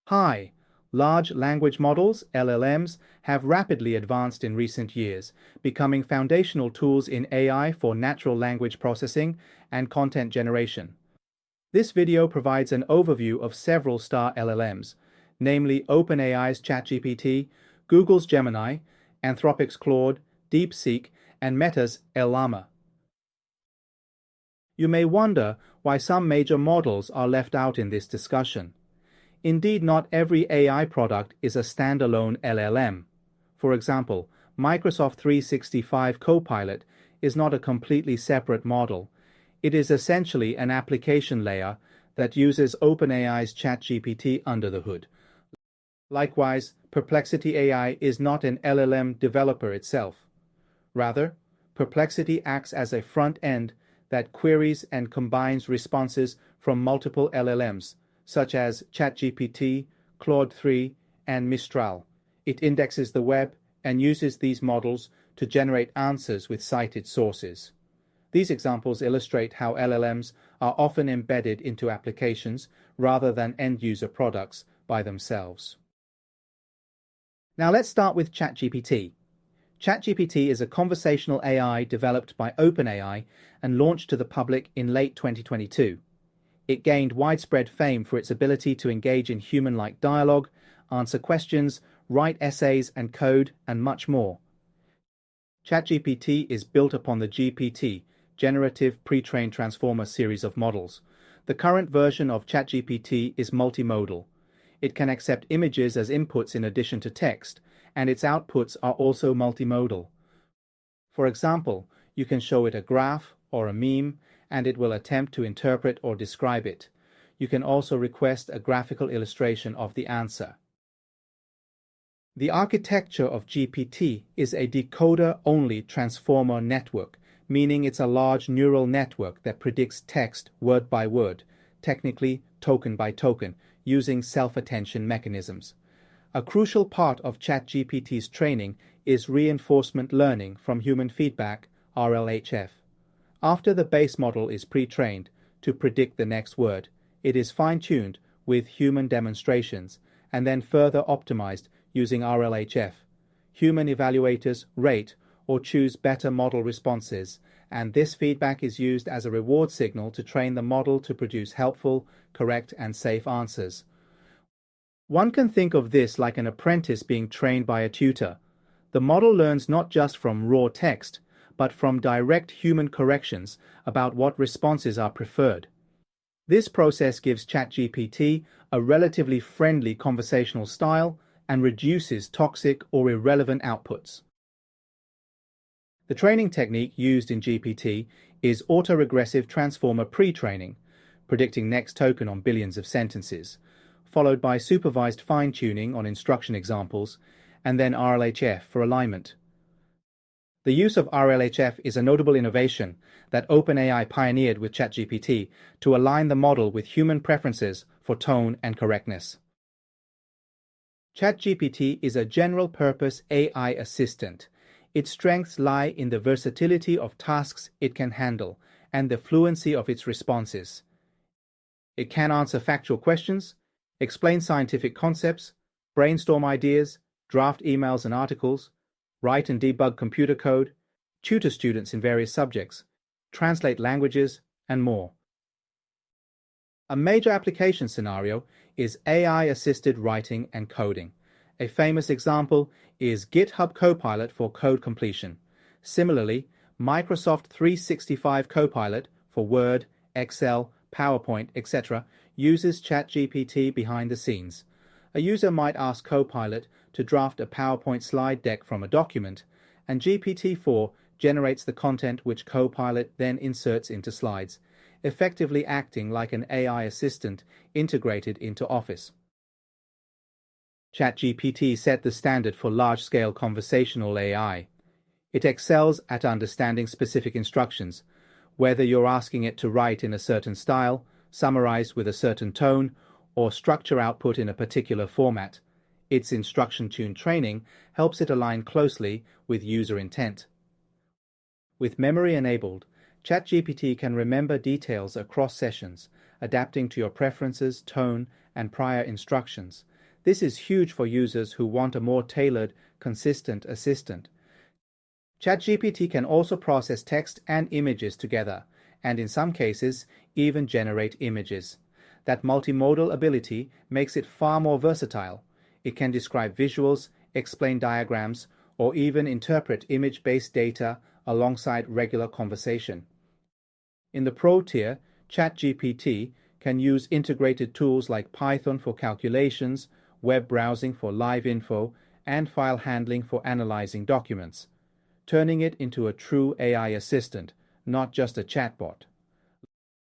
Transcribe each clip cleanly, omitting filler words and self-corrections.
Hi, large language models, LLMs, have rapidly advanced in recent years, becoming foundational tools in AI for natural language processing and content generation. This video provides an overview of several star LLMs, namely OpenAI's ChatGPT, Google's Gemini, Anthropic's Claude, DeepSeek, and Meta's LLaMA. You may wonder why some major models are left out in this discussion. Indeed, not every AI product is a standalone LLM. For example, Microsoft 365 Copilot is not a completely separate model. It is essentially an application layer that uses OpenAI's ChatGPT under the hood. Likewise, Perplexity AI is not an LLM developer itself. Rather, Perplexity acts as a front end that queries and combines responses from multiple LLMs, such as ChatGPT, Claude 3, and Mistral. It indexes the web and uses these models to generate answers with cited sources. These examples illustrate how LLMs are often embedded into applications rather than end-user products by themselves. Now let's start with ChatGPT. ChatGPT is a conversational AI developed by OpenAI and launched to the public in late 2022. It gained widespread fame for its ability to engage in human-like dialogue, answer questions, write essays and code, and much more. ChatGPT is built upon the GPT, Generative Pre-trained Transformer series of models. The current version of ChatGPT is multimodal. It can accept images as inputs in addition to text, and its outputs are also multimodal. For example, you can show it a graph or a meme, and it will attempt to interpret or describe it. You can also request a graphical illustration of the answer. The architecture of GPT is a decoder-only transformer network, meaning it's a large neural network that predicts text word by word, technically token by token, using self-attention mechanisms. A crucial part of ChatGPT's training is reinforcement learning from human feedback, RLHF. After the base model is pre-trained to predict the next word, it is fine-tuned with human demonstrations and then further optimized using RLHF. Human evaluators rate or choose better model responses, and this feedback is used as a reward signal to train the model to produce helpful, correct, and safe answers. One can think of this like an apprentice being trained by a tutor. The model learns not just from raw text, but from direct human corrections about what responses are preferred. This process gives ChatGPT a relatively friendly conversational style and reduces toxic or irrelevant outputs. The training technique used in GPT is autoregressive transformer pre-training, predicting next token on billions of sentences, followed by supervised fine-tuning on instruction examples, and then RLHF for alignment. The use of RLHF is a notable innovation that OpenAI pioneered with ChatGPT to align the model with human preferences for tone and correctness. ChatGPT is a general-purpose AI assistant. Its strengths lie in the versatility of tasks it can handle and the fluency of its responses. It can answer factual questions, explain scientific concepts, brainstorm ideas, draft emails and articles, write and debug computer code, tutor students in various subjects, translate languages, and more. A major application scenario is AI-assisted writing and coding. A famous example is GitHub Copilot for code completion. Similarly, Microsoft 365 Copilot for Word, Excel, PowerPoint, etc. uses ChatGPT behind the scenes. A user might ask Copilot to draft a PowerPoint slide deck from a document, and GPT-4 generates the content which Copilot then inserts into slides, effectively acting like an AI assistant integrated into Office. ChatGPT set the standard for large-scale conversational AI. It excels at understanding specific instructions, whether you're asking it to write in a certain style, summarize with a certain tone, or structure output in a particular format. Its instruction-tuned training helps it align closely with user intent. With memory enabled, ChatGPT can remember details across sessions, adapting to your preferences, tone, and prior instructions. This is huge for users who want a more tailored, consistent assistant. ChatGPT can also process text and images together, and in some cases, even generate images. That multimodal ability makes it far more versatile. It can describe visuals, explain diagrams, or even interpret image-based data alongside regular conversation. In the Pro tier, ChatGPT can use integrated tools like Python for calculations, web browsing for live info, and file handling for analyzing documents, turning it into a true AI assistant, not just a chatbot.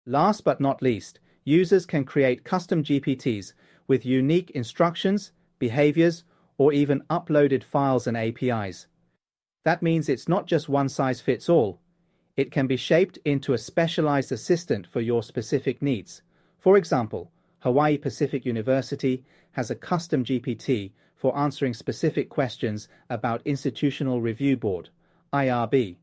Last but not least, users can create custom GPTs with unique instructions, behaviors, or even uploaded files and APIs. That means it's not just one size fits all. It can be shaped into a specialized assistant for your specific needs. For example, Hawaii Pacific University has a custom GPT for answering specific questions about Institutional Review Board, IRB.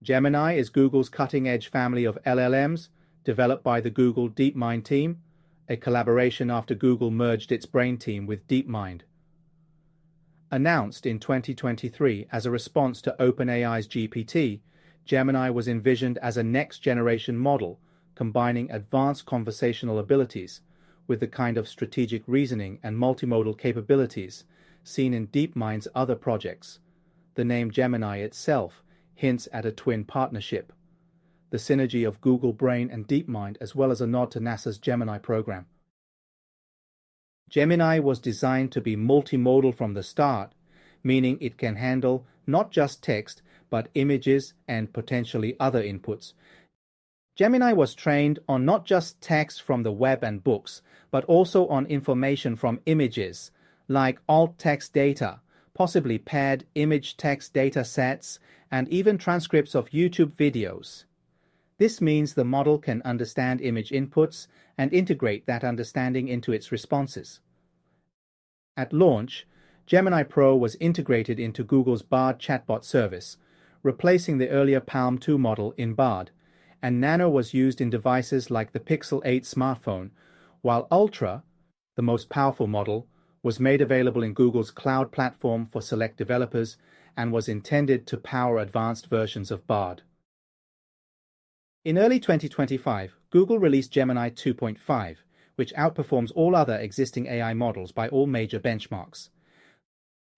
Gemini is Google's cutting-edge family of LLMs, developed by the Google DeepMind team, a collaboration after Google merged its Brain team with DeepMind. Announced in 2023 as a response to OpenAI's GPT, Gemini was envisioned as a next-generation model combining advanced conversational abilities with the kind of strategic reasoning and multimodal capabilities seen in DeepMind's other projects. The name Gemini itself hints at a twin partnership, the synergy of Google Brain and DeepMind, as well as a nod to NASA's Gemini program. Gemini was designed to be multimodal from the start, meaning it can handle not just text, but images and potentially other inputs. Gemini was trained on not just text from the web and books, but also on information from images, like alt text data, possibly paired image-text data sets, and even transcripts of YouTube videos. This means the model can understand image inputs and integrate that understanding into its responses. At launch, Gemini Pro was integrated into Google's Bard chatbot service, replacing the earlier Palm 2 model in Bard, and Nano was used in devices like the Pixel 8 smartphone, while Ultra, the most powerful model, was made available in Google's cloud platform for select developers and was intended to power advanced versions of Bard. In early 2025, Google released Gemini 2.5, which outperforms all other existing AI models by all major benchmarks.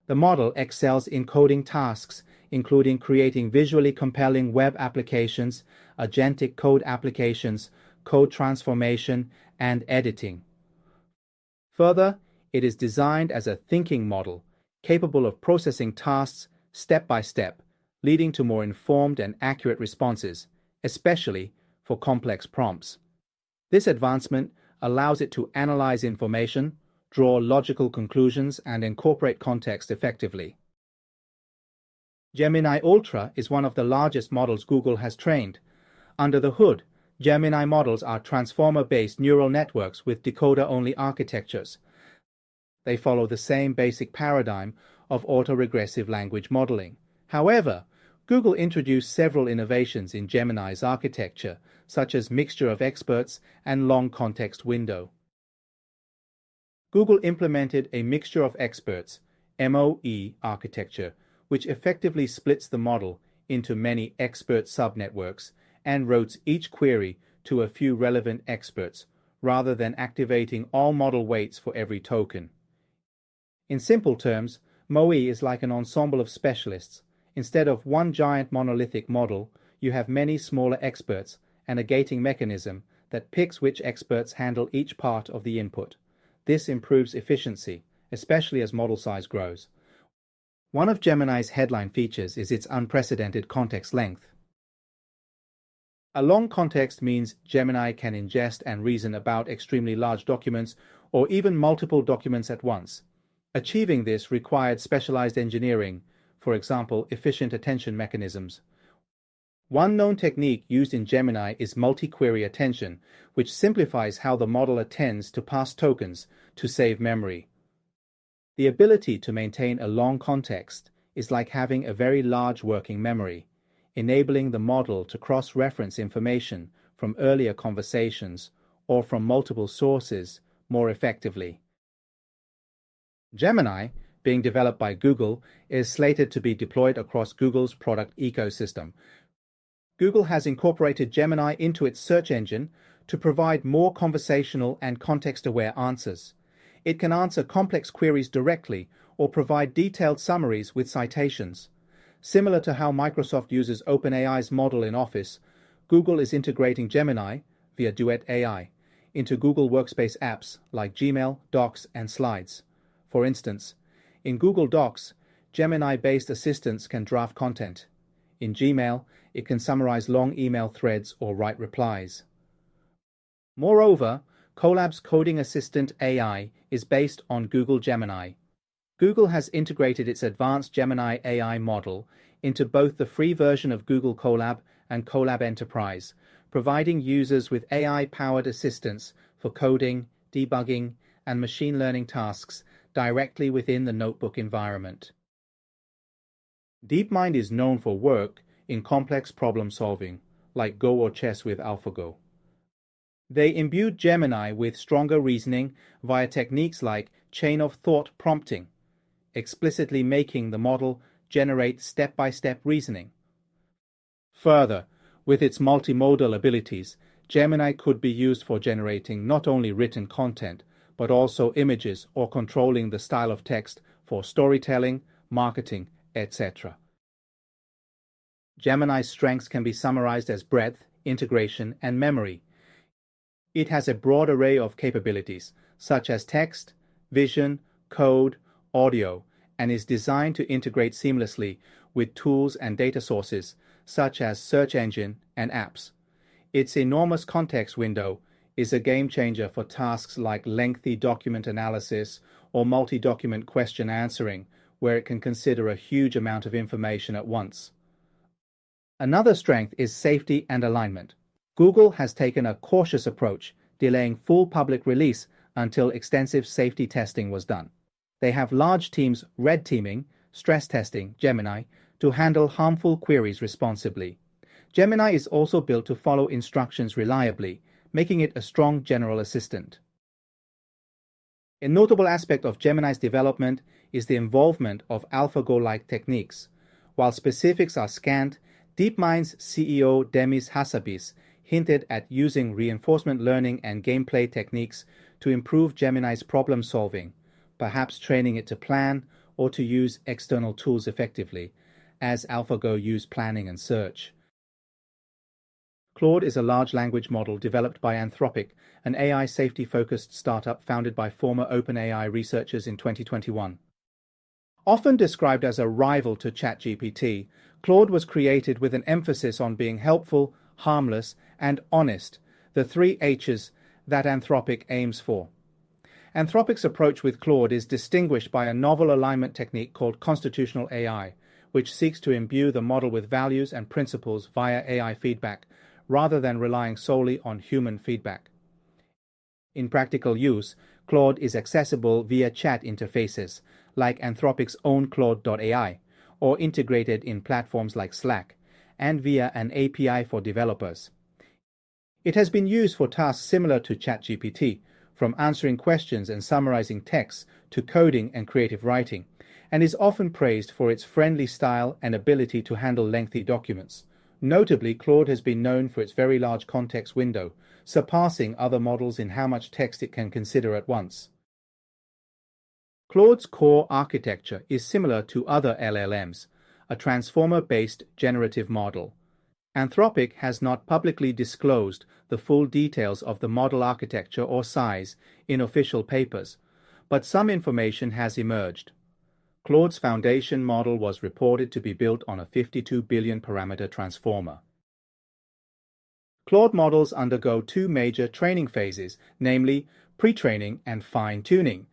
The model excels in coding tasks, including creating visually compelling web applications, agentic code applications, code transformation, and editing. Further, it is designed as a thinking model, capable of processing tasks step by step, leading to more informed and accurate responses, especially for complex prompts. This advancement allows it to analyze information, draw logical conclusions, and incorporate context effectively. Gemini Ultra is one of the largest models Google has trained. Under the hood, Gemini models are transformer-based neural networks with decoder-only architectures. They follow the same basic paradigm of autoregressive language modeling. However, Google introduced several innovations in Gemini's architecture, such as mixture of experts and long context window. Google implemented a mixture of experts, MOE architecture, which effectively splits the model into many expert subnetworks and routes each query to a few relevant experts, rather than activating all model weights for every token. In simple terms, MOE is like an ensemble of specialists. Instead of one giant monolithic model, you have many smaller experts and a gating mechanism that picks which experts handle each part of the input. This improves efficiency, especially as model size grows. One of Gemini's headline features is its unprecedented context length. A long context means Gemini can ingest and reason about extremely large documents or even multiple documents at once. Achieving this required specialized engineering, for example, efficient attention mechanisms. One known technique used in Gemini is multi-query attention, which simplifies how the model attends to past tokens to save memory. The ability to maintain a long context is like having a very large working memory, enabling the model to cross-reference information from earlier conversations or from multiple sources more effectively. Gemini, being developed by Google, is slated to be deployed across Google's product ecosystem. Google has incorporated Gemini into its search engine to provide more conversational and context-aware answers. It can answer complex queries directly or provide detailed summaries with citations. Similar to how Microsoft uses OpenAI's model in Office, Google is integrating Gemini, via Duet AI, into Google Workspace apps like Gmail, Docs, and Slides. For instance, in Google Docs, Gemini-based assistants can draft content. In Gmail, it can summarize long email threads or write replies. Moreover, Colab's coding assistant AI is based on Google Gemini. Google has integrated its advanced Gemini AI model into both the free version of Google Colab and Colab Enterprise, providing users with AI-powered assistance for coding, debugging, and machine learning tasks directly within the notebook environment. DeepMind is known for work in complex problem solving, like Go or chess with AlphaGo. They imbued Gemini with stronger reasoning via techniques like chain of thought prompting, explicitly making the model generate step-by-step reasoning. Further, with its multimodal abilities, Gemini could be used for generating not only written content, but also images or controlling the style of text for storytelling, marketing, etc. Gemini's strengths can be summarized as breadth, integration, and memory. It has a broad array of capabilities, such as text, vision, code, audio, and is designed to integrate seamlessly with tools and data sources, such as search engine and apps. Its enormous context window is a game changer for tasks like lengthy document analysis or multi-document question answering, where it can consider a huge amount of information at once. Another strength is safety and alignment. Google has taken a cautious approach, delaying full public release until extensive safety testing was done. They have large teams red teaming, stress testing Gemini to handle harmful queries responsibly. Gemini is also built to follow instructions reliably, making it a strong general assistant. A notable aspect of Gemini's development is the involvement of AlphaGo-like techniques. While specifics are scant, DeepMind's CEO Demis Hassabis hinted at using reinforcement learning and gameplay techniques to improve Gemini's problem solving, perhaps training it to plan or to use external tools effectively, as AlphaGo used planning and search. Claude is a large language model developed by Anthropic, an AI safety-focused startup founded by former OpenAI researchers in 2021. Often described as a rival to ChatGPT, Claude was created with an emphasis on being helpful, harmless, and honest, the three H's that Anthropic aims for. Anthropic's approach with Claude is distinguished by a novel alignment technique called constitutional AI, which seeks to imbue the model with values and principles via AI feedback, rather than relying solely on human feedback. In practical use, Claude is accessible via chat interfaces, like Anthropic's own Claude.ai, or integrated in platforms like Slack, and via an API for developers. It has been used for tasks similar to ChatGPT, from answering questions and summarizing texts to coding and creative writing, and is often praised for its friendly style and ability to handle lengthy documents. Notably, Claude has been known for its very large context window, surpassing other models in how much text it can consider at once. Claude's core architecture is similar to other LLMs, a transformer-based generative model. Anthropic has not publicly disclosed the full details of the model architecture or size in official papers, but some information has emerged. Claude's foundation model was reported to be built on a 52 billion parameter transformer. Claude models undergo two major training phases, namely pre-training and fine-tuning.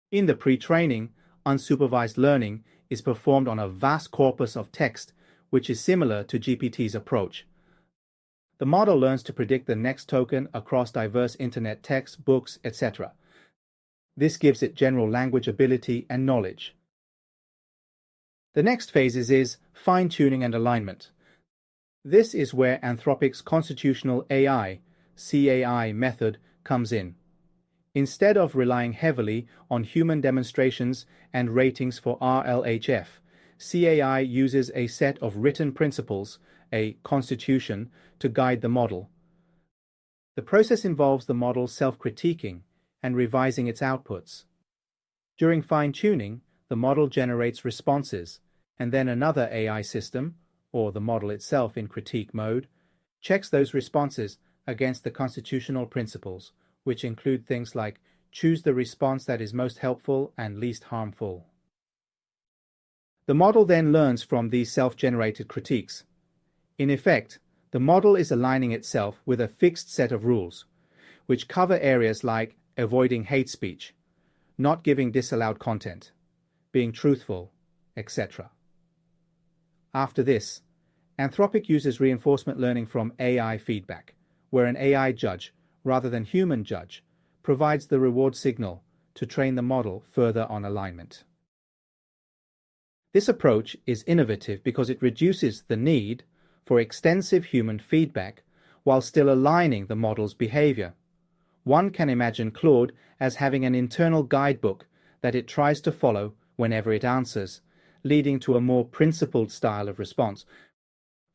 In the pre-training, unsupervised learning is performed on a vast corpus of text, which is similar to GPT's approach. The model learns to predict the next token across diverse internet texts, books, etc. This gives it general language ability and knowledge. The next phase is fine-tuning and alignment. This is where Anthropic's constitutional AI, CAI method comes in. Instead of relying heavily on human demonstrations and ratings for RLHF, CAI uses a set of written principles, a constitution, to guide the model. The process involves the model self-critiquing and revising its outputs. During fine-tuning, the model generates responses, and then another AI system, or the model itself in critique mode, checks those responses against the constitutional principles, which include things like choose the response that is most helpful and least harmful. The model then learns from these self-generated critiques. In effect, the model is aligning itself with a fixed set of rules, which cover areas like avoiding hate speech, not giving disallowed content, being truthful, etc. After this, Anthropic uses reinforcement learning from AI feedback, where an AI judge, rather than human judge, provides the reward signal to train the model further on alignment. This approach is innovative because it reduces the need for extensive human feedback while still aligning the model's behavior. One can imagine Claude as having an internal guidebook that it tries to follow whenever it answers, leading to a more principled style of response.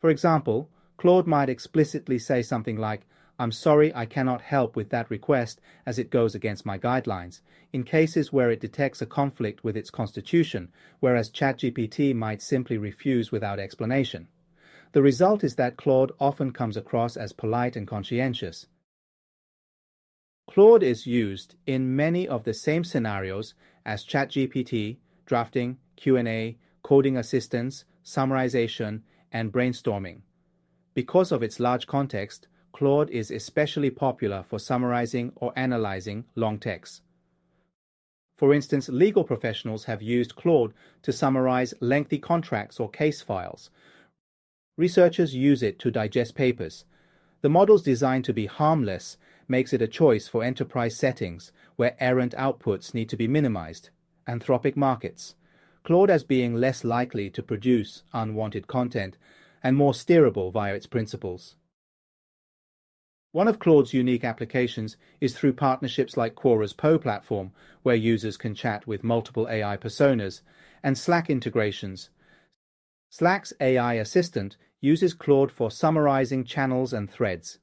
For example, Claude might explicitly say something like, "I'm sorry, I cannot help with that request as it goes against my guidelines," in cases where it detects a conflict with its constitution, whereas ChatGPT might simply refuse without explanation. The result is that Claude often comes across as polite and conscientious. Claude is used in many of the same scenarios as ChatGPT: drafting, Q&A, coding assistance, summarization, and brainstorming. Because of its large context, Claude is especially popular for summarizing or analyzing long texts. For instance, legal professionals have used Claude to summarize lengthy contracts or case files. Researchers use it to digest papers. The model's design to be harmless makes it a choice for enterprise settings where errant outputs need to be minimized. Anthropic markets Claude as being less likely to produce unwanted content and more steerable via its principles. One of Claude's unique applications is through partnerships like Quora's Poe platform, where users can chat with multiple AI personas, and Slack integrations. Slack's AI assistant uses Claude for summarizing channels and threads.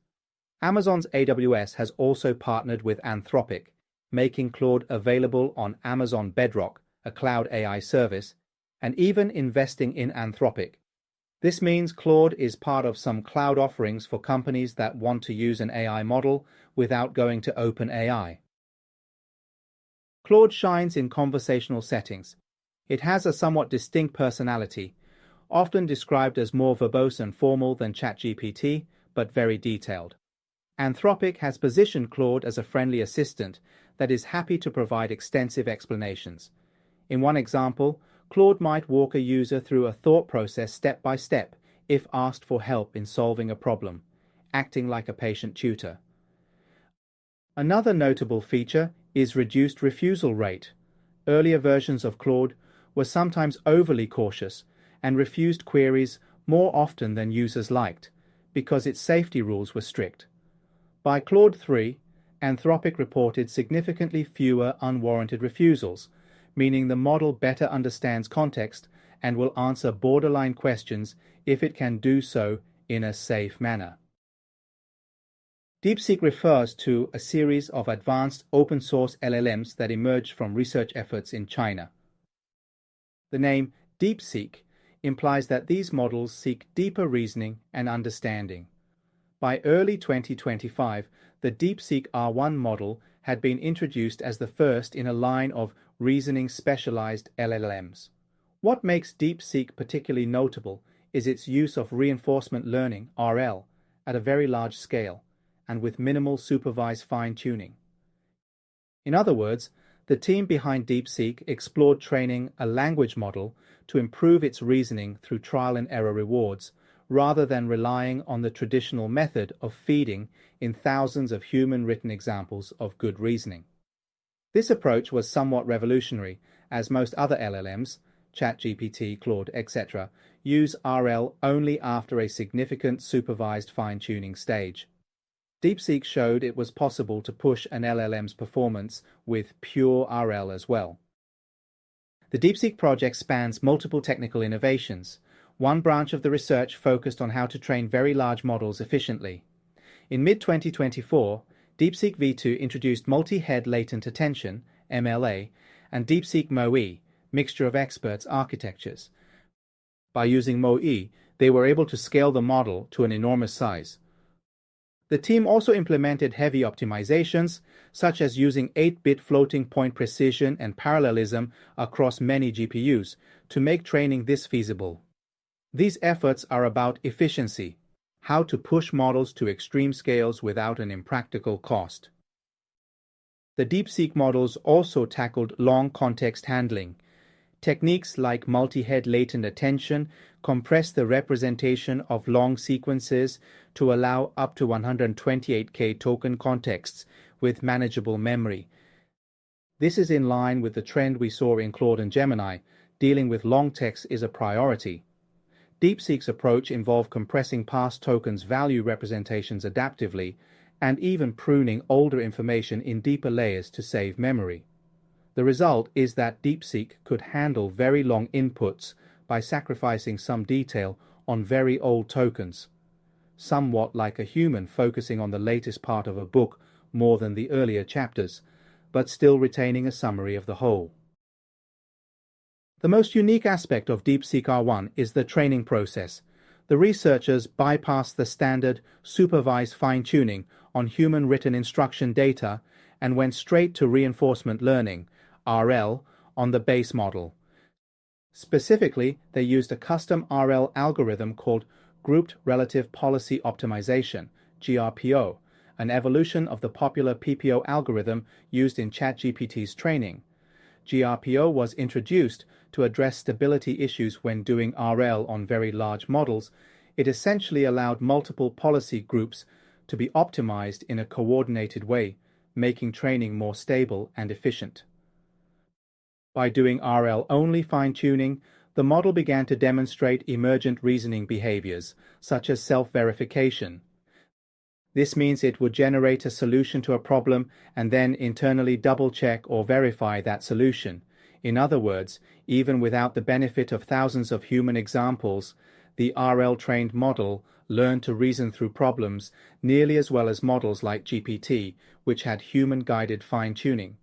Amazon's AWS has also partnered with Anthropic, making Claude available on Amazon Bedrock, a cloud AI service, and even investing in Anthropic. This means Claude is part of some cloud offerings for companies that want to use an AI model without going to OpenAI. Claude shines in conversational settings. It has a somewhat distinct personality, often described as more verbose and formal than ChatGPT, but very detailed. Anthropic has positioned Claude as a friendly assistant that is happy to provide extensive explanations. In one example, Claude might walk a user through a thought process step by step if asked for help in solving a problem, acting like a patient tutor. Another notable feature is reduced refusal rate. Earlier versions of Claude were sometimes overly cautious and refused queries more often than users liked, because its safety rules were strict. By Claude 3, Anthropic reported significantly fewer unwarranted refusals, meaning the model better understands context and will answer borderline questions if it can do so in a safe manner. DeepSeek refers to a series of advanced open-source LLMs that emerged from research efforts in China. The name DeepSeek implies that these models seek deeper reasoning and understanding. By early 2025, the DeepSeek R1 model had been introduced as the first in a line of reasoning specialized LLMs. What makes DeepSeek particularly notable is its use of reinforcement learning, RL, at a very large scale and with minimal supervised fine-tuning. In other words, the team behind DeepSeek explored training a language model to improve its reasoning through trial and error rewards, rather than relying on the traditional method of feeding in thousands of human-written examples of good reasoning. This approach was somewhat revolutionary, as most other LLMs, ChatGPT, Claude, etc., use RL only after a significant supervised fine-tuning stage. DeepSeek showed it was possible to push an LLM's performance with pure RL as well. The DeepSeek project spans multiple technical innovations. One branch of the research focused on how to train very large models efficiently. In mid-2024, DeepSeek V2 introduced multi-head latent attention (MLA) and DeepSeek MoE mixture of experts architectures. By using MoE, they were able to scale the model to an enormous size. The team also implemented heavy optimizations, such as using 8-bit floating point precision and parallelism across many GPUs, to make training this feasible. These efforts are about efficiency, how to push models to extreme scales without an impractical cost. The DeepSeek models also tackled long context handling. Techniques like multi-head latent attention compress the representation of long sequences to allow up to 128K token contexts with manageable memory. This is in line with the trend we saw in Claude and Gemini. Dealing with long text is a priority. DeepSeek's approach involved compressing past tokens' value representations adaptively and even pruning older information in deeper layers to save memory. The result is that DeepSeek could handle very long inputs by sacrificing some detail on very old tokens, somewhat like a human focusing on the latest part of a book more than the earlier chapters, but still retaining a summary of the whole. The most unique aspect of DeepSeek R1 is the training process. The researchers bypassed the standard supervised fine-tuning on human-written instruction data and went straight to reinforcement learning, RL, on the base model. Specifically, they used a custom RL algorithm called Grouped Relative Policy Optimization, GRPO, an evolution of the popular PPO algorithm used in ChatGPT's training. GRPO was introduced to address stability issues when doing RL on very large models. It essentially allowed multiple policy groups to be optimized in a coordinated way, making training more stable and efficient. By doing RL-only fine-tuning, the model began to demonstrate emergent reasoning behaviors, such as self-verification. This means it would generate a solution to a problem and then internally double-check or verify that solution. In other words, even without the benefit of thousands of human examples, the RL-trained model learned to reason through problems nearly as well as models like GPT, which had human-guided fine-tuning.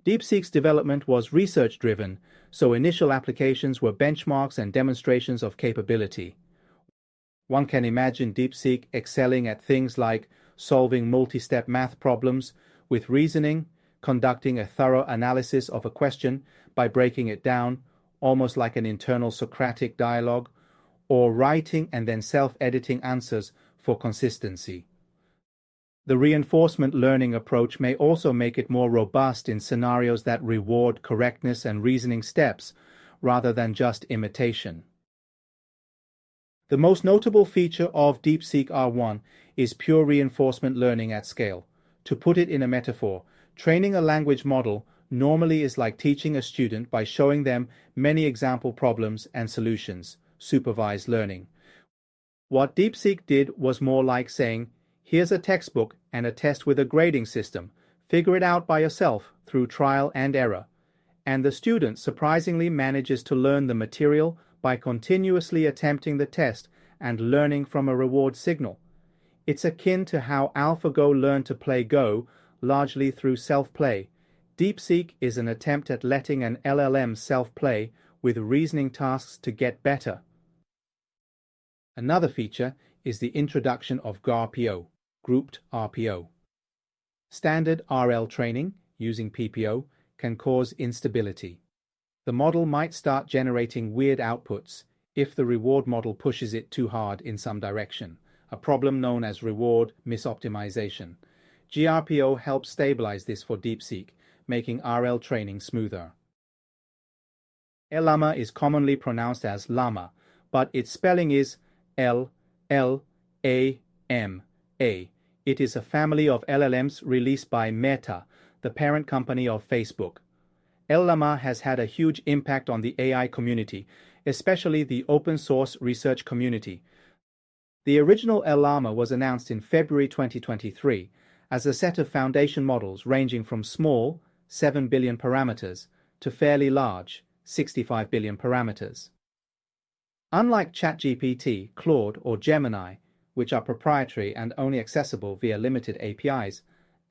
DeepSeek's development was research-driven, so initial applications were benchmarks and demonstrations of capability. One can imagine DeepSeek excelling at things like solving multi-step math problems with reasoning, conducting a thorough analysis of a question by breaking it down, almost like an internal Socratic dialogue, or writing and then self-editing answers for consistency. The reinforcement learning approach may also make it more robust in scenarios that reward correctness and reasoning steps rather than just imitation. The most notable feature of DeepSeek R1 is pure reinforcement learning at scale. To put it in a metaphor, training a language model normally is like teaching a student by showing them many example problems and solutions, supervised learning. What DeepSeek did was more like saying, here's a textbook and a test with a grading system. Figure it out by yourself through trial and error. And the student surprisingly manages to learn the material by continuously attempting the test and learning from a reward signal. It's akin to how AlphaGo learned to play Go, largely through self-play. DeepSeek is an attempt at letting an LLM self-play with reasoning tasks to get better. Another feature is the introduction of GRPO, Grouped RPO. Standard RL training, using PPO, can cause instability. The model might start generating weird outputs if the reward model pushes it too hard in some direction, a problem known as reward misoptimization. GRPO helps stabilize this for DeepSeek, making RL training smoother. LLaMA is commonly pronounced as LLaMA, but its spelling is LLaMA. It is a family of LLMs released by Meta, the parent company of Facebook. LLaMA has had a huge impact on the AI community, especially the open-source research community. The original LLaMA was announced in February 2023 as a set of foundation models ranging from small, 7 billion parameters, to fairly large, 65 billion parameters. Unlike ChatGPT, Claude, or Gemini, which are proprietary and only accessible via limited APIs,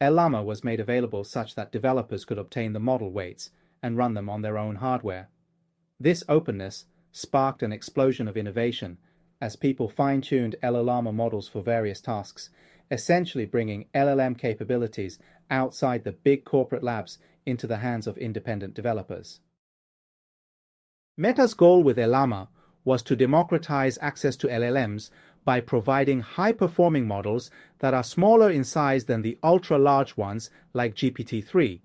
LLaMA was made available such that developers could obtain the model weights and run them on their own hardware. This openness sparked an explosion of innovation as people fine-tuned LLaMA models for various tasks, essentially bringing LLM capabilities outside the big corporate labs into the hands of independent developers. Meta's goal with LLaMA was to democratize access to LLMs by providing high-performing models that are smaller in size than the ultra-large ones like GPT-3,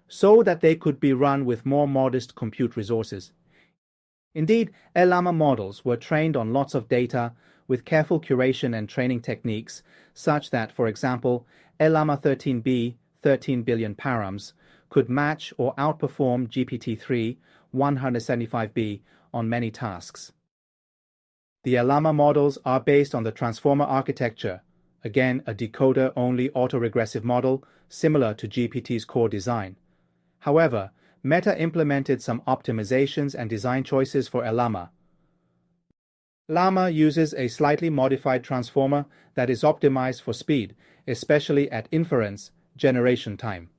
so that they could be run with more modest compute resources. Indeed, LLaMA models were trained on lots of data with careful curation and training techniques such that, for example, LLaMA 13b, 13 billion params, could match or outperform GPT-3 175b on many tasks. The LLaMA models are based on the transformer architecture, again a decoder-only autoregressive model similar to GPT's core design. However, Meta implemented some optimizations and design choices for LLaMA. LLaMA uses a slightly modified transformer that is optimized for speed, especially at inference generation time.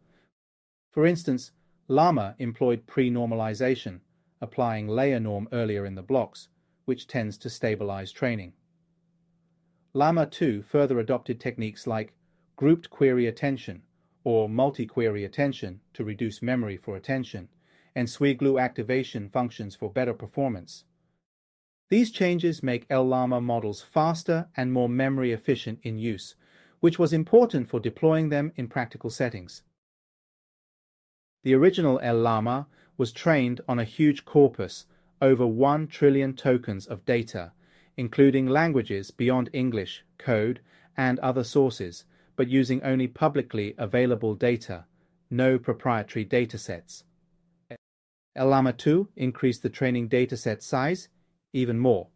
For instance, LLaMA employed pre-normalization, applying layer norm earlier in the blocks, which tends to stabilize training. LLaMA 2 further adopted techniques like grouped query attention or multi-query attention to reduce memory for attention, and SWI-glue activation functions for better performance. These changes make LLaMA models faster and more memory efficient in use, which was important for deploying them in practical settings. The original LLaMA was trained on a huge corpus, over 1 trillion tokens of data, including languages beyond English, code, and other sources, but using only publicly available data, no proprietary datasets. LLaMA 2 increased the training dataset size even more,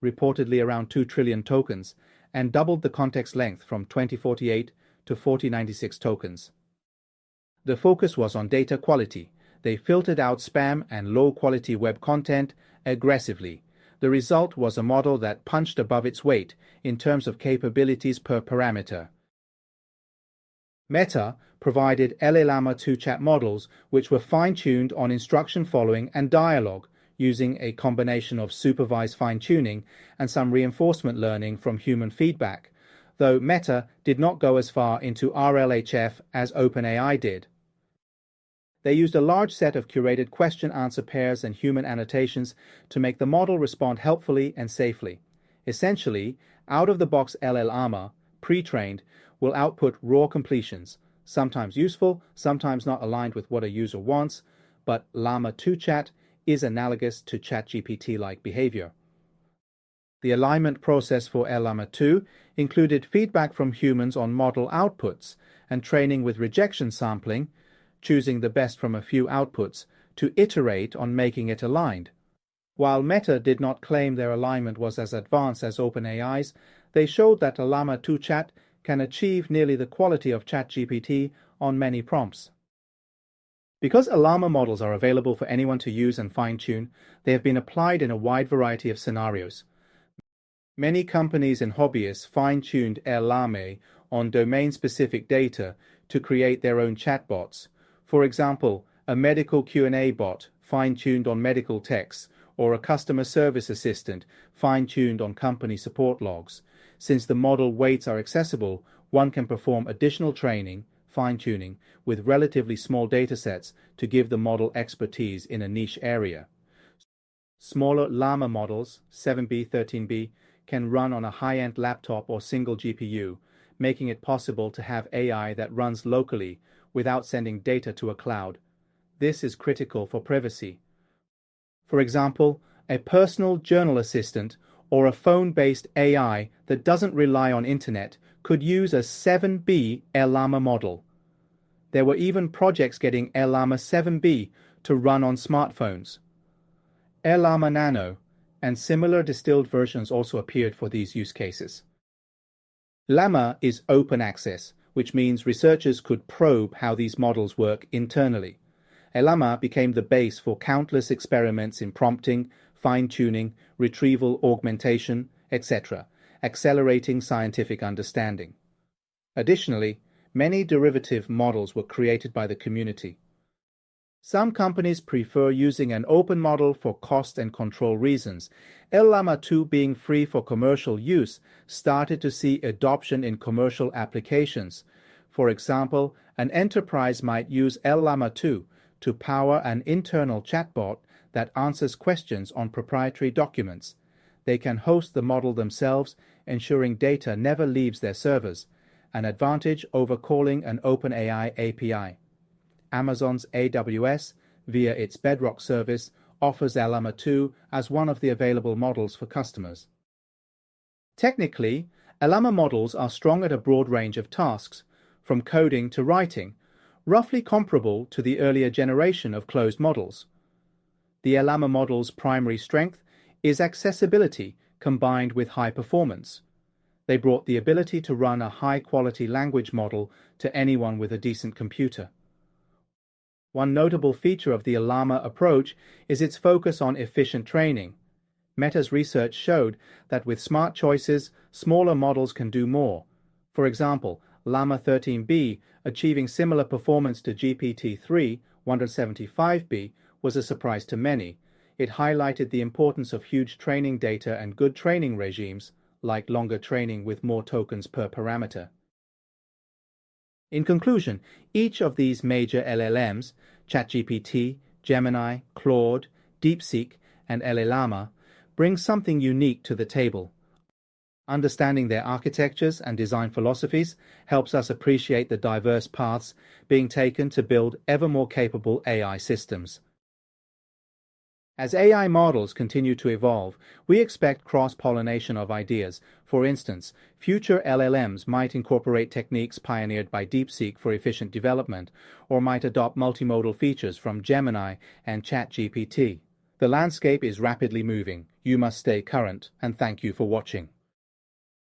reportedly around 2 trillion tokens, and doubled the context length from 2048 to 4096 tokens. The focus was on data quality. They filtered out spam and low-quality web content aggressively. The result was a model that punched above its weight in terms of capabilities per parameter. Meta provided LLaMA 2 chat models which were fine-tuned on instruction following and dialogue, using a combination of supervised fine-tuning and some reinforcement learning from human feedback, though Meta did not go as far into RLHF as OpenAI did. They used a large set of curated question-answer pairs and human annotations to make the model respond helpfully and safely. Essentially, out-of-the-box LLaMA, pre-trained, will output raw completions, sometimes useful, sometimes not aligned with what a user wants, but LLaMA 2 chat is analogous to ChatGPT-like behavior. The alignment process for LLaMA 2 included feedback from humans on model outputs and training with rejection sampling, choosing the best from a few outputs to iterate on making it aligned. While Meta did not claim their alignment was as advanced as OpenAI's, they showed that LLaMA 2 chat can achieve nearly the quality of ChatGPT on many prompts. Because LLaMA models are available for anyone to use and fine-tune, they have been applied in a wide variety of scenarios. Many companies and hobbyists fine-tuned LLaMA on domain-specific data to create their own chatbots. For example, a medical Q&A bot fine-tuned on medical texts, or a customer service assistant fine-tuned on company support logs. Since the model weights are accessible, one can perform additional training, fine-tuning, with relatively small datasets to give the model expertise in a niche area. Smaller LLaMA models, 7B, 13B, can run on a high-end laptop or single GPU, making it possible to have AI that runs locally without sending data to a cloud. This is critical for privacy. For example, a personal journal assistant or a phone-based AI that doesn't rely on internet could use a 7B LLaMA model. There were even projects getting LLaMA 7B to run on smartphones. LLaMA Nano and similar distilled versions also appeared for these use cases. LLaMA is open access, which means researchers could probe how these models work internally. LLaMA became the base for countless experiments in prompting, fine-tuning, retrieval augmentation, etc., accelerating scientific understanding. Additionally, many derivative models were created by the community. Some companies prefer using an open model for cost and control reasons. LLaMA 2 being free for commercial use started to see adoption in commercial applications. For example, an enterprise might use LLaMA 2 to power an internal chatbot that answers questions on proprietary documents. They can host the model themselves, ensuring data never leaves their servers, an advantage over calling an OpenAI API. Amazon's AWS, via its Bedrock service, offers LLaMA 2 as one of the available models for customers. Technically, LLaMA models are strong at a broad range of tasks, from coding to writing, roughly comparable to the earlier generation of closed models. The LLaMA model's primary strength is accessibility combined with high performance. They brought the ability to run a high-quality language model to anyone with a decent computer. One notable feature of the LLaMA approach is its focus on efficient training. Meta's research showed that with smart choices, smaller models can do more. For example, LLaMA 13b, achieving similar performance to GPT-3 175b, was a surprise to many. It highlighted the importance of huge training data and good training regimes, like longer training with more tokens per parameter. In conclusion, each of these major LLMs, ChatGPT, Gemini, Claude, DeepSeek, and LLaMA, brings something unique to the table. Understanding their architectures and design philosophies helps us appreciate the diverse paths being taken to build ever more capable AI systems. As AI models continue to evolve, we expect cross-pollination of ideas. For instance, future LLMs might incorporate techniques pioneered by DeepSeek for efficient development, or might adopt multimodal features from Gemini and ChatGPT. The landscape is rapidly moving. You must stay current, and thank you for watching.